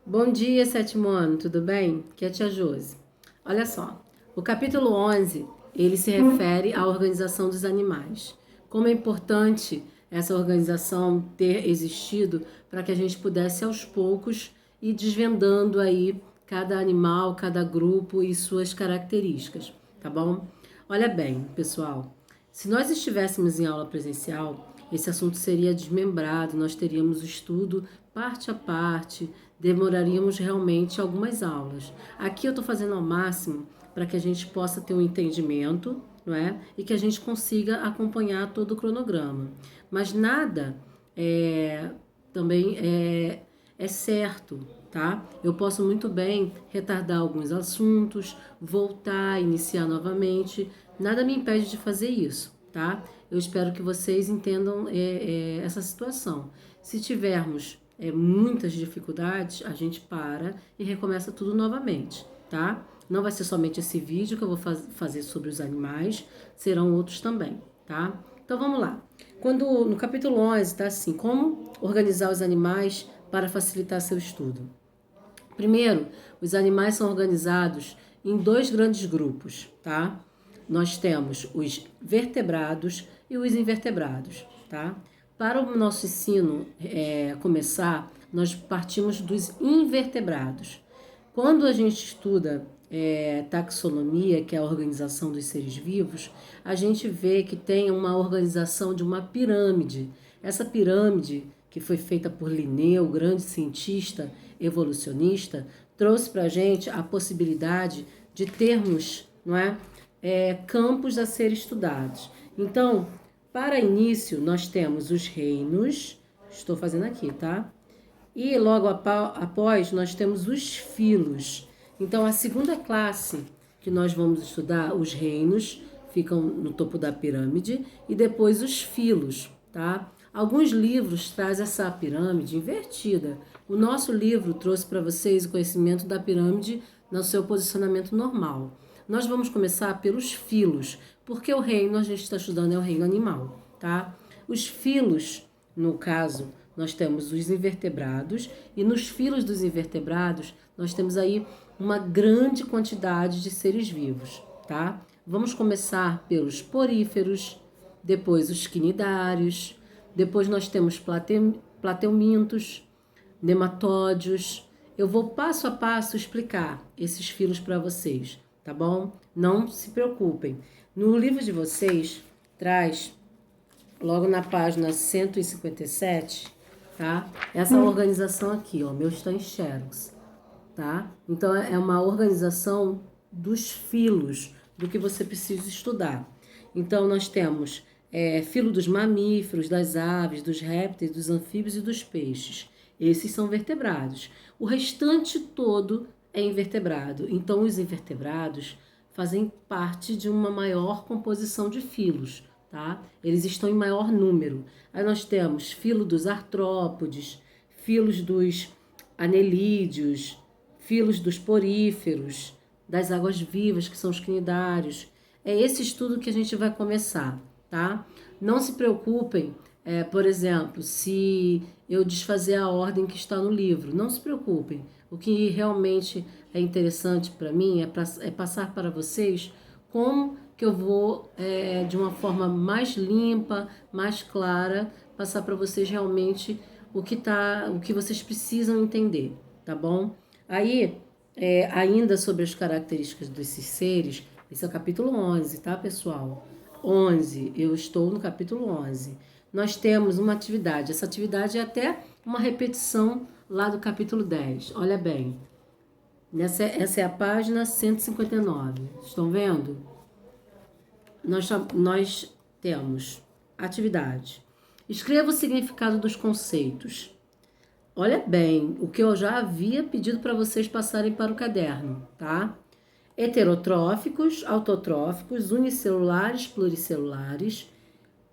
Bom dia, sétimo ano, tudo bem? Aqui é a tia Josi. Olha só, o capítulo 11, ele se refere à organização dos animais. Como é importante essa organização ter existido para que a gente pudesse aos poucos ir desvendando aí cada animal, cada grupo e suas características, tá bom? Olha bem, pessoal, se nós estivéssemos em aula presencial, esse assunto seria desmembrado, nós teríamos o estudo parte a parte, demoraríamos realmente algumas aulas. Aqui eu estou fazendo ao máximo para que a gente possa ter um entendimento, não é? E que a gente consiga acompanhar todo o cronograma. Mas nada também é certo, tá? Eu posso muito bem retardar alguns assuntos, voltar, iniciar novamente. Nada me impede de fazer isso, tá? Eu espero que vocês entendam essa situação. Se tivermos muitas dificuldades, a gente para e recomeça tudo novamente, tá? Não vai ser somente esse vídeo que eu vou fazer sobre os animais, serão outros também, tá? Então vamos lá. Quando no capítulo 11 tá assim, como organizar os animais para facilitar seu estudo. Primeiro, os animais são organizados em dois grandes grupos, tá? Nós temos os vertebrados e os invertebrados, tá? Para o nosso ensino começar, nós partimos dos invertebrados. Quando a gente estuda taxonomia, que é a organização dos seres vivos, a gente vê que tem uma organização de uma pirâmide. Essa pirâmide, que foi feita por Linneu, grande cientista evolucionista, trouxe para a gente a possibilidade de termos, não é, campos a ser estudados. Então, para início, nós temos os reinos, estou fazendo aqui, tá? E logo após, nós temos os filos. Então, a segunda classe que nós vamos estudar, os reinos, ficam no topo da pirâmide, e depois os filos, tá? Alguns livros trazem essa pirâmide invertida. O nosso livro trouxe para vocês o conhecimento da pirâmide no seu posicionamento normal. Nós vamos começar pelos filos, porque o reino a gente está estudando é o reino animal, tá? Os filos, no caso, nós temos os invertebrados, e nos filos dos invertebrados nós temos aí uma grande quantidade de seres vivos, tá? Vamos começar pelos poríferos, depois os quinidários, depois nós temos plateumintos, nematódios. Eu vou passo a passo explicar esses filos para vocês, tá bom? Não se preocupem. No livro de vocês, traz, logo na página 157, tá? Essa organização aqui, ó, meu está em Xerox, tá? Então, é uma organização dos filos, do que você precisa estudar. Então, nós temos filo dos mamíferos, das aves, dos répteis, dos anfíbios e dos peixes. Esses são vertebrados. O restante todo é invertebrado. Então, os invertebrados fazem parte de uma maior composição de filos, tá? Eles estão em maior número. Aí nós temos filo dos artrópodes, filos dos anelídeos, filos dos poríferos, das águas vivas, que são os quinidários. É esse estudo que a gente vai começar, tá? Não se preocupem, por exemplo, se eu desfazer a ordem que está no livro. Não se preocupem. O que realmente é interessante para mim é passar para vocês como que eu vou, de uma forma mais limpa, mais clara, passar para vocês realmente o que vocês precisam entender, tá bom? Aí, ainda sobre as características desses seres, esse é o capítulo 11, tá, pessoal? 11, eu estou no capítulo 11. Nós temos uma atividade, essa atividade é até uma repetição lá do capítulo 10. Olha bem, essa é a página 159, estão vendo? Nós temos atividade. Escreva o significado dos conceitos. Olha bem, o que eu já havia pedido para vocês passarem para o caderno, tá? Heterotróficos, autotróficos, unicelulares, pluricelulares,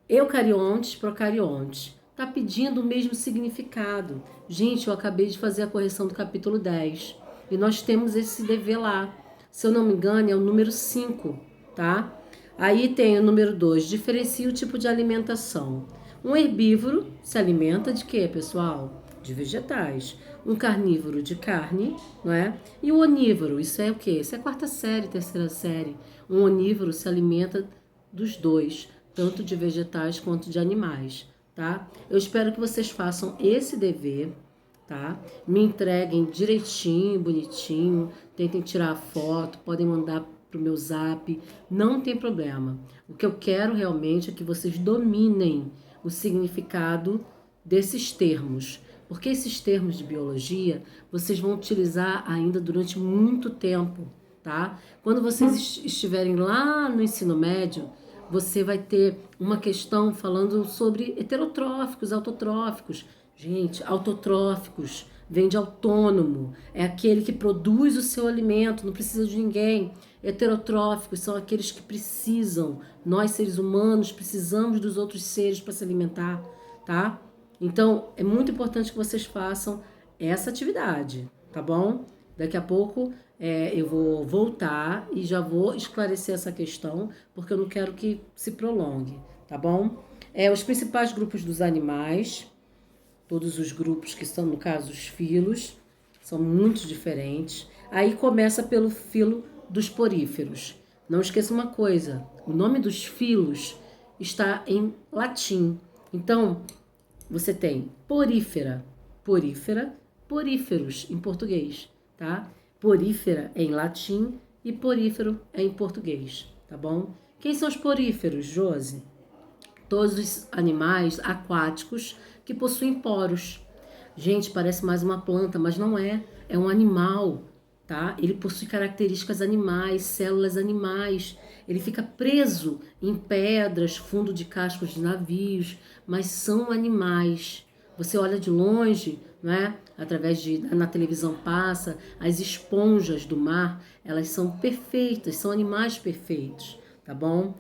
eucariontes, procariontes. Tá pedindo o mesmo significado. Gente, eu acabei de fazer a correção do capítulo 10 e nós temos esse dever lá. Se eu não me engano, é o número 5, tá? Aí tem o número 2, diferencia o tipo de alimentação. Um herbívoro se alimenta de quê, pessoal? de vegetais. Um carnívoro de carne, não é? E o onívoro, isso é o quê? Isso é quarta série, terceira série. Um onívoro se alimenta dos dois, tanto de vegetais quanto de animais, tá? Eu espero que vocês façam esse dever, tá? Me entreguem direitinho, bonitinho, tentem tirar a foto, podem mandar pro meu zap, não tem problema. O que eu quero realmente é que vocês dominem o significado desses termos, porque esses termos de biologia vocês vão utilizar ainda durante muito tempo, tá? Quando vocês estiverem lá no ensino médio, você vai ter uma questão falando sobre heterotróficos, autotróficos. Gente, autotróficos vem de autônomo, é aquele que produz o seu alimento, não precisa de ninguém. Heterotróficos são aqueles que precisam, nós seres humanos precisamos dos outros seres para se alimentar, tá? Então, é muito importante que vocês façam essa atividade, tá bom? Daqui a pouco eu vou voltar e já vou esclarecer essa questão, porque eu não quero que se prolongue, tá bom? Os principais grupos dos animais, todos os grupos que são, no caso, os filos, são muito diferentes. Aí começa pelo filo dos poríferos. Não esqueça uma coisa, o nome dos filos está em latim. Então, você tem porífera, porífera, poríferos em português, tá? Porífera é em latim e porífero é em português, tá bom? Quem são os poríferos, Josi? Todos os animais aquáticos que possuem poros. Gente, parece mais uma planta, mas não é. É um animal, tá? Ele possui características animais, células animais. Ele fica preso em pedras, fundo de cascos de navios, mas são animais. Você olha de longe, não é? Na televisão passa, as esponjas do mar, elas são perfeitas, são animais perfeitos, tá bom?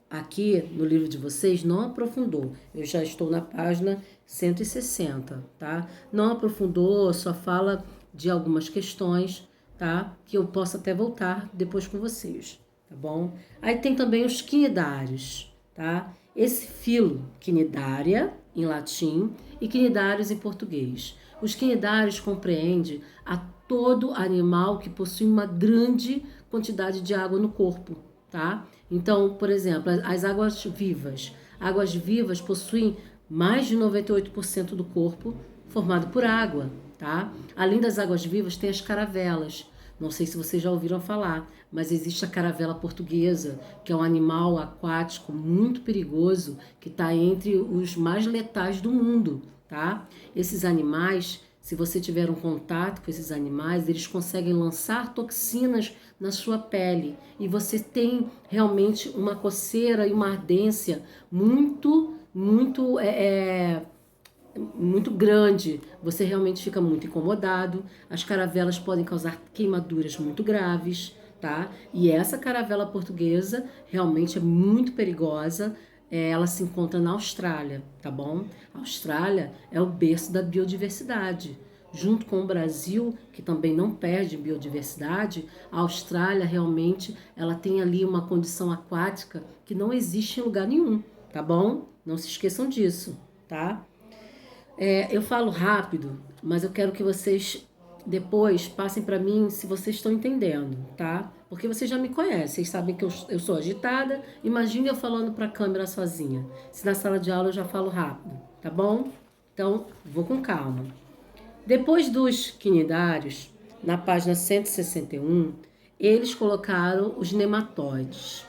Aqui no livro de vocês não aprofundou. Eu já estou na página 160, tá? Não aprofundou, só fala de algumas questões, tá? Que eu posso até voltar depois com vocês, tá bom? Aí tem também os quinidários, tá? Esse filo, quinidária em latim e quinidários em português. Os quinidários compreendem a todo animal que possui uma grande quantidade de água no corpo, tá? Então, por exemplo, as águas-vivas. Águas-vivas possuem mais de 98% do corpo formado por água, tá? Além das águas-vivas, tem as caravelas. Não sei se vocês já ouviram falar, mas existe a caravela portuguesa, que é um animal aquático muito perigoso, que está entre os mais letais do mundo, tá? Esses animais, se você tiver um contato com esses animais, eles conseguem lançar toxinas na sua pele e você tem realmente uma coceira e uma ardência muito grande. Você realmente fica muito incomodado. As caravelas podem causar queimaduras muito graves, tá? E essa caravela portuguesa realmente é muito perigosa. Ela se encontra na Austrália, tá bom? A Austrália é o berço da biodiversidade. Junto com o Brasil, que também não perde biodiversidade, a Austrália realmente ela tem ali uma condição aquática que não existe em lugar nenhum, tá bom? Não se esqueçam disso, tá? Eu falo rápido, mas eu quero que vocês depois passem para mim se vocês estão entendendo, tá? Porque vocês já me conhecem, vocês sabem que eu sou agitada. Imagine eu falando para a câmera sozinha. Se na sala de aula eu já falo rápido, tá bom? Então, vou com calma. Depois dos quinidários, na página 161, eles colocaram os nematóides.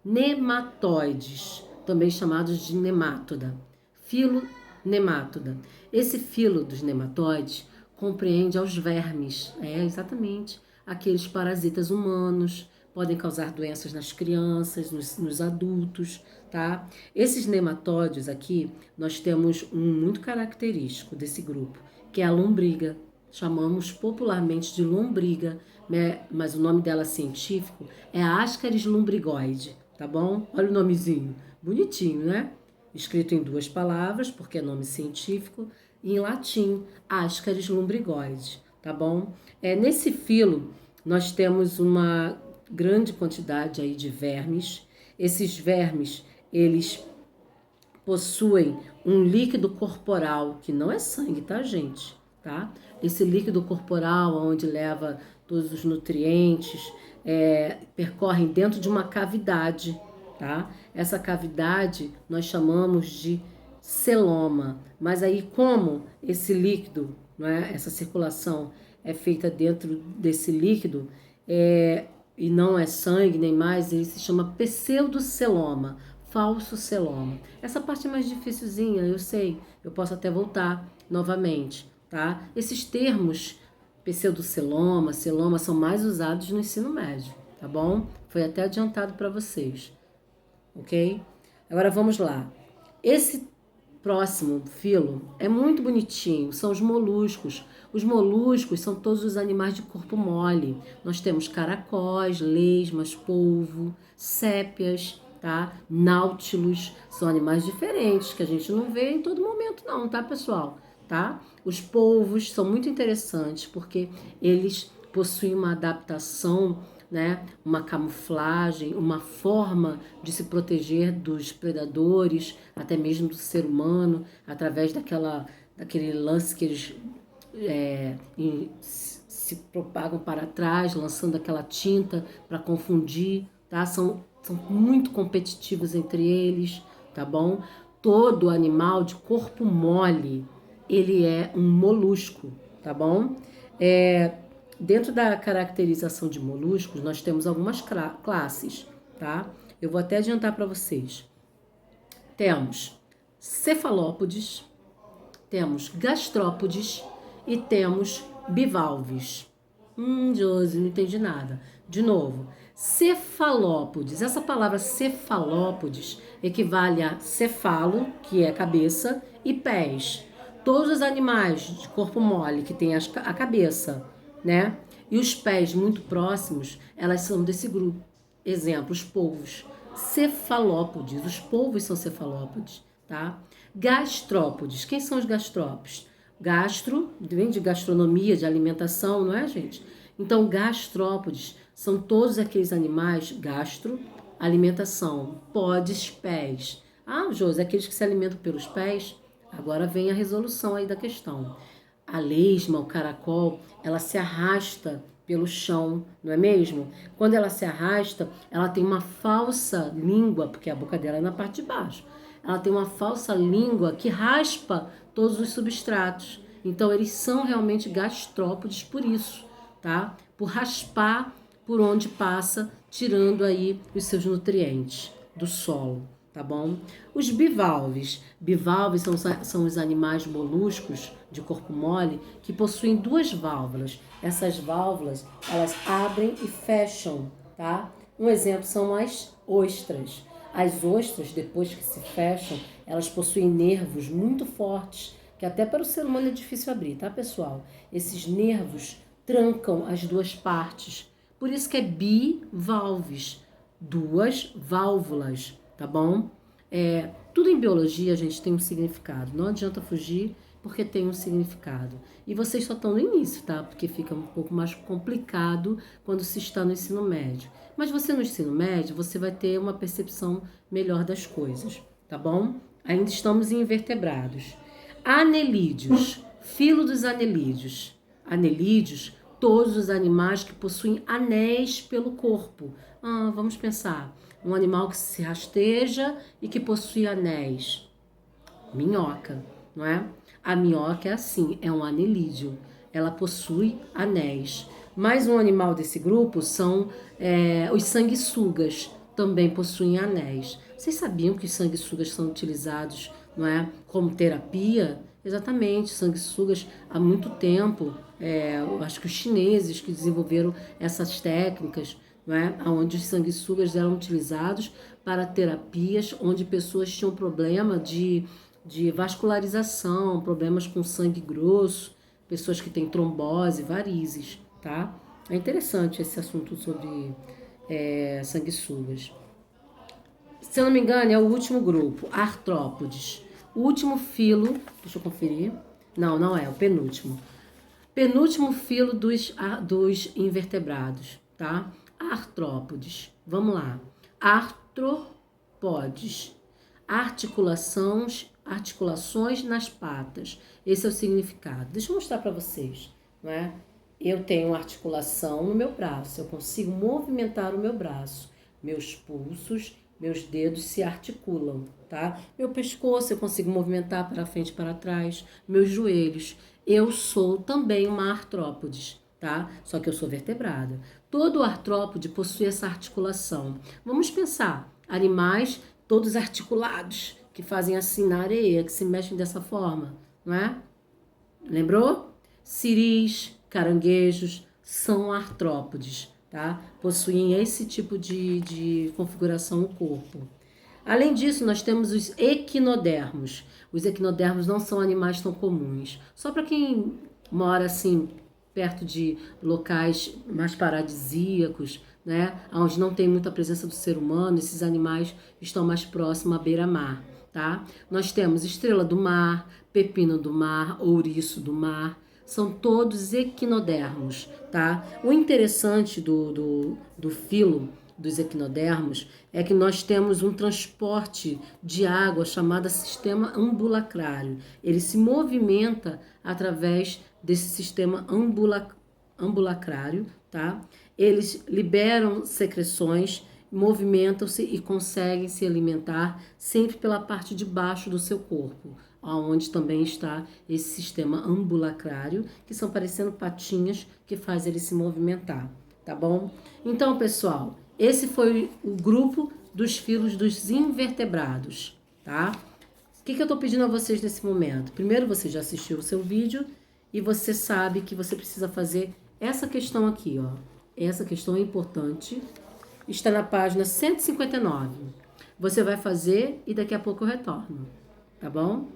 Nematóides, também chamados de nemátoda. Filo nemátoda. Esse filo dos nematóides compreende aos vermes, exatamente, aqueles parasitas humanos, podem causar doenças nas crianças, nos adultos, tá? Esses nematóides aqui, nós temos um muito característico desse grupo, que é a lombriga. Chamamos popularmente de lombriga, né? Mas o nome dela científico é Ascaris lumbrigoide, tá bom? Olha o nomezinho, bonitinho, né? Escrito em duas palavras, porque é nome científico, e em latim, Ascaris lumbrigoide, tá bom? Nesse filo, nós temos uma grande quantidade aí de vermes. Esses vermes, eles possuem um líquido corporal, que não é sangue, tá, gente? Tá? Esse líquido corporal, onde leva todos os nutrientes, percorrem dentro de uma cavidade, tá? Essa cavidade nós chamamos de celoma. Mas aí, como esse líquido, não é? Essa circulação é feita dentro desse líquido, e não é sangue nem mais, ele se chama pseudoceloma, falso celoma. Essa parte é mais dificilzinha, eu sei, eu posso até voltar novamente, tá? Esses termos pseudoceloma, celoma, são mais usados no ensino médio, tá bom? Foi até adiantado para vocês, ok? Agora vamos lá. Esse próximo filo é muito bonitinho, são os moluscos. Os moluscos são todos os animais de corpo mole. Nós temos caracóis, lesmas, polvo, sépias, tá? Náutilos, são animais diferentes que a gente não vê em todo momento não, tá, pessoal? Tá? Os polvos são muito interessantes porque eles possuem uma adaptação, né, uma camuflagem, uma forma de se proteger dos predadores, até mesmo do ser humano, através daquele lance que eles se propagam para trás, lançando aquela tinta para confundir, tá? São muito competitivos entre eles, tá bom? Todo animal de corpo mole, ele é um molusco, tá bom? Dentro da caracterização de moluscos, nós temos algumas classes, tá? Eu vou até adiantar para vocês. Temos cefalópodes, temos gastrópodes e temos bivalves. Josi, não entendi nada. De novo, cefalópodes. Essa palavra cefalópodes equivale a cefalo, que é cabeça, e pés. Todos os animais de corpo mole que têm a cabeça, né? E os pés muito próximos, elas são desse grupo. Exemplo, os polvos. Cefalópodes. Os polvos são cefalópodes, tá? Gastrópodes. Quem são os gastrópodes? Gastro, vem de gastronomia, de alimentação, não é, gente? Então, gastrópodes são todos aqueles animais, gastro, alimentação, podes, pés. Josi, aqueles que se alimentam pelos pés? Agora vem a resolução aí da questão. A lesma, o caracol, ela se arrasta pelo chão, não é mesmo? Quando ela se arrasta, ela tem uma falsa língua, porque a boca dela é na parte de baixo. Ela tem uma falsa língua que raspa todos os substratos. Então, eles são realmente gastrópodes por isso, tá? Por raspar por onde passa, tirando aí os seus nutrientes do solo, tá bom? Os bivalves. Bivalves são os animais moluscos de corpo mole que possuem duas válvulas. Essas válvulas, elas abrem e fecham, tá? Um exemplo são as ostras. As ostras, depois que se fecham, elas possuem nervos muito fortes, que até para o ser humano é difícil abrir, tá, pessoal? Esses nervos trancam as duas partes. Por isso que é bivalves, duas válvulas, tá bom? Tudo em biologia, a gente tem um significado. Não adianta fugir, porque tem um significado. E vocês só estão no início, tá? Porque fica um pouco mais complicado quando se está no ensino médio. Mas você no ensino médio, você vai ter uma percepção melhor das coisas, tá bom? Ainda estamos em invertebrados. Anelídeos, filo dos anelídeos. Anelídeos, todos os animais que possuem anéis pelo corpo. Vamos pensar. Um animal que se rasteja e que possui anéis. Minhoca, não é? A minhoca é assim, é um anelídeo. Ela possui anéis. Mais um animal desse grupo são os sanguessugas, também possuem anéis. Vocês sabiam que os sanguessugas são utilizados, não é, como terapia? Exatamente, sanguessugas há muito tempo. Eu acho que os chineses que desenvolveram essas técnicas, não é, onde os sanguessugas eram utilizados para terapias, onde pessoas tinham problema de vascularização, problemas com sangue grosso, pessoas que têm trombose, varizes, tá? É interessante esse assunto sobre sanguessugas. Se eu não me engano, é o último grupo, artrópodes. O último filo, deixa eu conferir. Não é, o penúltimo. Penúltimo filo dos invertebrados, tá? Artrópodes. Vamos lá. Artrópodes. articulações nas patas. Esse é o significado. Deixa eu mostrar para vocês, não é? Eu tenho articulação no meu braço, eu consigo movimentar o meu braço. Meus pulsos, meus dedos se articulam, tá? Meu pescoço eu consigo movimentar para frente e para trás. Meus joelhos. Eu sou também uma artrópode, tá? Só que eu sou vertebrada. Todo artrópode possui essa articulação. Vamos pensar, animais todos articulados, que fazem assim na areia, que se mexem dessa forma, não é? Lembrou? Siris, caranguejos são artrópodes, tá? Possuem esse tipo de configuração no corpo. Além disso, nós temos os equinodermos. Os equinodermos não são animais tão comuns. Só para quem mora assim perto de locais mais paradisíacos, né, onde não tem muita presença do ser humano, esses animais estão mais próximos à beira-mar, tá? Nós temos estrela do mar, pepino do mar, ouriço do mar, são todos equinodermos, tá? O interessante do filo dos equinodermos é que nós temos um transporte de água chamado sistema ambulacrário. Ele se movimenta através desse sistema ambulacrário, tá? Eles liberam secreções, movimentam-se e conseguem se alimentar sempre pela parte de baixo do seu corpo, onde também está esse sistema ambulacrário, que são parecendo patinhas que faz ele se movimentar, tá bom? Então, pessoal, esse foi o grupo dos filos dos invertebrados, tá? O que eu tô pedindo a vocês nesse momento? Primeiro, você já assistiu o seu vídeo e você sabe que você precisa fazer essa questão aqui, ó. Essa questão é importante. Está na página 159. Você vai fazer e daqui a pouco eu retorno, tá bom?